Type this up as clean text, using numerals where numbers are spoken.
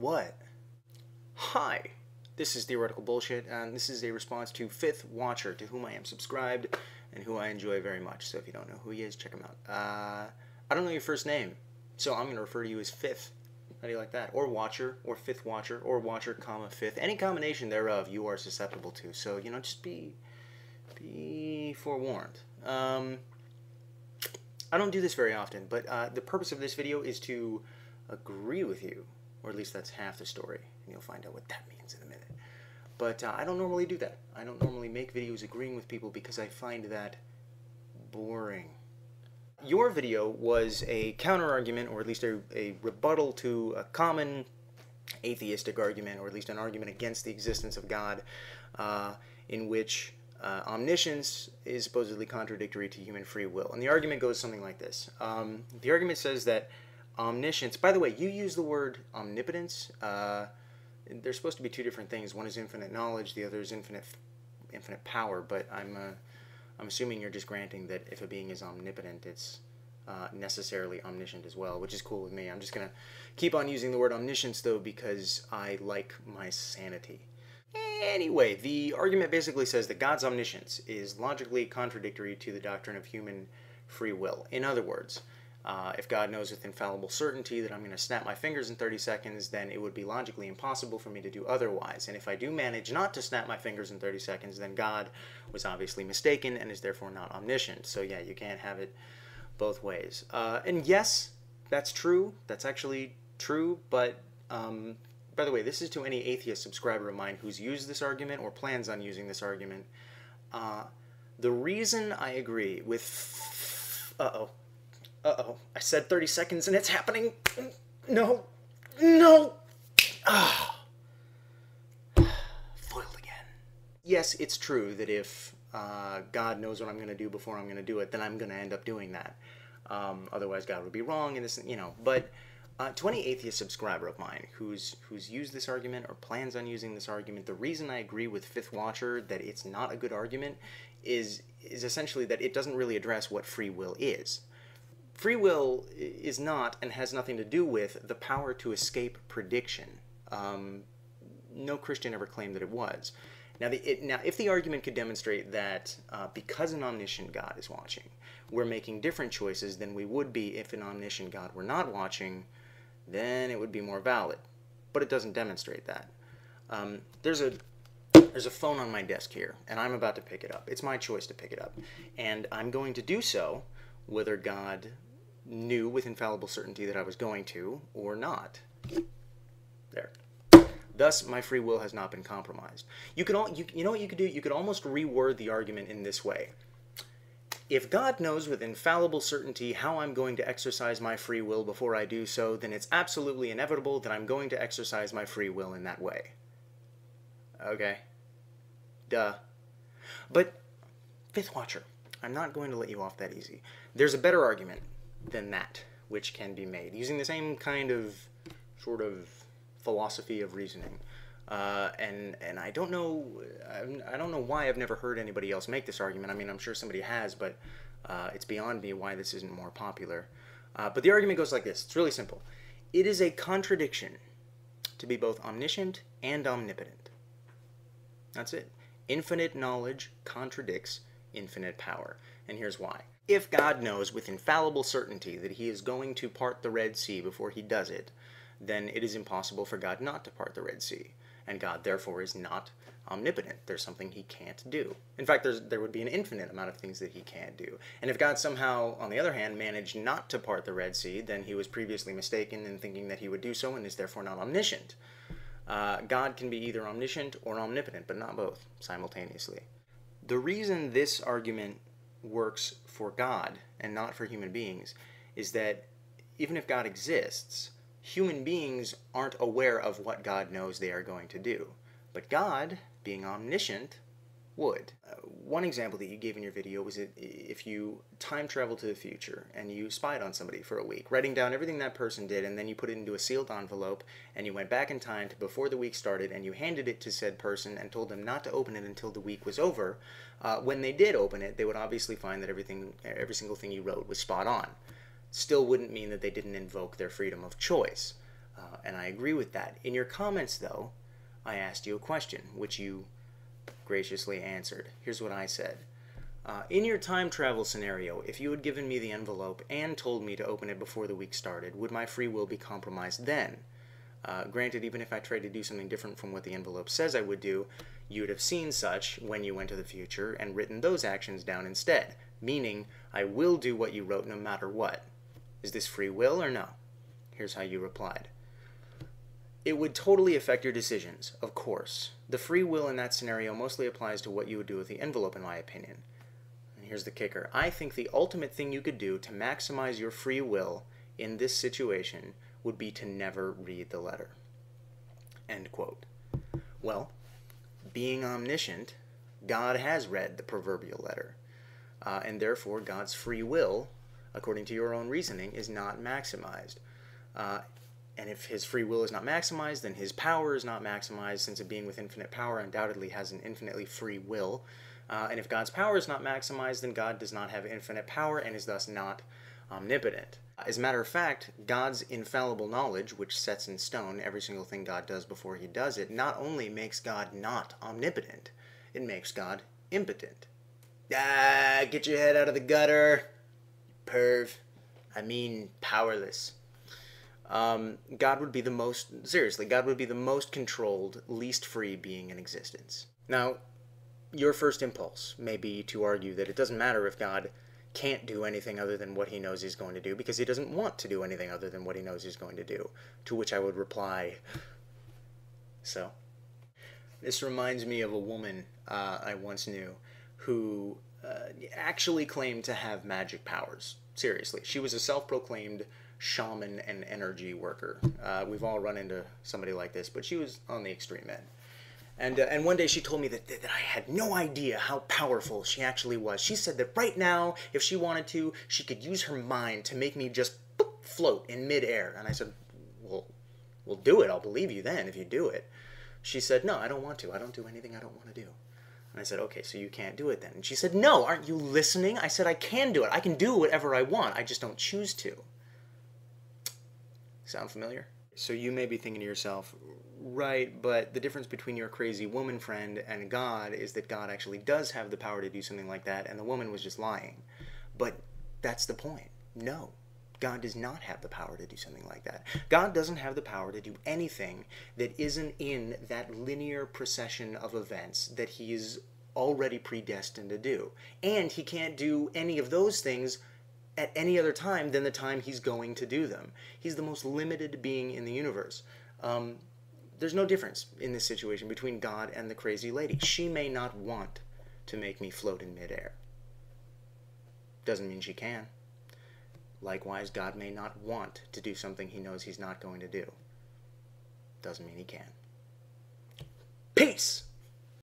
What? Hi, this is Theoretical Bullshit, and this is a response to Fifth Watcher, to whom I am subscribed and who I enjoy very much. So if you don't know who he is, check him out. I don't know your first name, so I'm going to refer to you as Fifth. How do you like that? Or Watcher, or Fifth Watcher, or Watcher, comma, Fifth. Any combination thereof you are susceptible to. So, you know, just be forewarned. I don't do this very often, but the purpose of this video is to agree with you, or at least that's half the story, and you'll find out what that means in a minute. But I don't normally do that. I don't normally make videos agreeing with people because I find that boring. Your video was a counter-argument, or at least a rebuttal to a common atheistic argument, or at least an argument against the existence of God, in which omniscience is supposedly contradictory to human free will. And the argument goes something like this. The argument says that omniscience, by the way, you use the word omnipotence. They're supposed to be two different things. One is infinite knowledge, the other is infinite power, but I'm assuming you're just granting that if a being is omnipotent, it's necessarily omniscient as well, which is cool with me. I'm just going to keep on using the word omniscience, though, because I like my sanity. Anyway, the argument basically says that God's omniscience is logically contradictory to the doctrine of human free will. In other words, if God knows with infallible certainty that I'm going to snap my fingers in 30 seconds, then it would be logically impossible for me to do otherwise. And if I do manage not to snap my fingers in 30 seconds, then God was obviously mistaken and is therefore not omniscient. So yeah, you can't have it both ways. And yes, that's true. That's actually true. But by the way, this is to any atheist subscriber of mine who's used this argument or plans on using this argument. The reason I agree with... Uh-oh, I said 30 seconds and it's happening. No. Ah. Foiled again. Yes, it's true that if God knows what I'm going to do before I'm going to do it, then I'm going to end up doing that. Otherwise, God would be wrong, and this, you know. But to any atheist subscriber of mine who's used this argument or plans on using this argument, the reason I agree with Fifth Watcher that it's not a good argument is essentially that it doesn't really address what free will is. Free will is not, and has nothing to do with, the power to escape prediction. No Christian ever claimed that it was. Now, if the argument could demonstrate that because an omniscient God is watching, we're making different choices than we would be if an omniscient God were not watching, then it would be more valid. But it doesn't demonstrate that. There's a phone on my desk here, and I'm about to pick it up. It's my choice to pick it up. And I'm going to do so whether God knew with infallible certainty that I was going to or not. There. Thus, my free will has not been compromised. You know what you could do? You could almost reword the argument in this way. If God knows with infallible certainty how I'm going to exercise my free will before I do so, then it's absolutely inevitable that I'm going to exercise my free will in that way. Okay? Duh. But, Fifth Watcher, I'm not going to let you off that easy. There's a better argument than that which can be made, using the same kind of sort of philosophy of reasoning. And I don't know why I've never heard anybody else make this argument. I mean, I'm sure somebody has, but it's beyond me why this isn't more popular. But the argument goes like this. It's really simple. It is a contradiction to be both omniscient and omnipotent. That's it. Infinite knowledge contradicts infinite power. And here's why. If God knows with infallible certainty that he is going to part the Red Sea before he does it, then it is impossible for God not to part the Red Sea. And God, therefore, is not omnipotent. There's something he can't do. In fact, there would be an infinite amount of things that he can't do. And if God somehow, on the other hand, managed not to part the Red Sea, then he was previously mistaken in thinking that he would do so and is therefore not omniscient. God can be either omniscient or omnipotent, but not both simultaneously. The reason this argument works for God and not for human beings is that even if God exists, human beings aren't aware of what God knows they are going to do. But God, being omniscient, would. One example that you gave in your video was if you time travel to the future and you spied on somebody for a week, writing down everything that person did, and then you put it into a sealed envelope, and you went back in time to before the week started, and you handed it to said person and told them not to open it until the week was over. When they did open it, they would obviously find that every single thing you wrote was spot on. Still wouldn't mean that they didn't invoke their freedom of choice. And I agree with that. In your comments, though, I asked you a question, which you graciously answered. Here's what I said. In your time travel scenario, if you had given me the envelope and told me to open it before the week started, would my free will be compromised then? Granted, even if I tried to do something different from what the envelope says I would do, you would have seen such when you went to the future and written those actions down instead, meaning I will do what you wrote no matter what. Is this free will or no? Here's how you replied. It would totally affect your decisions, of course. The free will in that scenario mostly applies to what you would do with the envelope, in my opinion. And here's the kicker. I think the ultimate thing you could do to maximize your free will in this situation would be to never read the letter. End quote. Well, being omniscient, God has read the proverbial letter. And therefore, God's free will, according to your own reasoning, is not maximized. And if his free will is not maximized, then his power is not maximized, since a being with infinite power undoubtedly has an infinitely free will. And if God's power is not maximized, then God does not have infinite power and is thus not omnipotent. As a matter of fact, God's infallible knowledge, which sets in stone every single thing God does before he does it, not only makes God not omnipotent, it makes God impotent. Get your head out of the gutter, perv. I mean powerless. God would be the most, seriously, God would be the most controlled, least free being in existence. Now, your first impulse may be to argue that it doesn't matter if God can't do anything other than what he knows he's going to do, because he doesn't want to do anything other than what he knows he's going to do. To which I would reply, so. This reminds me of a woman I once knew who actually claimed to have magic powers. Seriously, she was a self-proclaimed shaman and energy worker. We've all run into somebody like this, but she was on the extreme end. And one day she told me that I had no idea how powerful she actually was. She said that right now, if she wanted to, she could use her mind to make me just float in midair. And I said, well, do it. I'll believe you then if you do it. She said, no, I don't want to. I don't do anything I don't want to do. And I said, okay, so you can't do it then. And she said, no, aren't you listening? I said, I can do it. I can do whatever I want. I just don't choose to. Sound familiar? So you may be thinking to yourself, right, but the difference between your crazy woman friend and God is that God actually does have the power to do something like that, and the woman was just lying. But that's the point. No, God does not have the power to do something like that. God doesn't have the power to do anything that isn't in that linear procession of events that he is already predestined to do. And he can't do any of those things at any other time than the time he's going to do them. He's the most limited being in the universe. There's no difference in this situation between God and the crazy lady. She may not want to make me float in midair. Doesn't mean she can. Likewise, God may not want to do something he knows he's not going to do. Doesn't mean he can. Peace!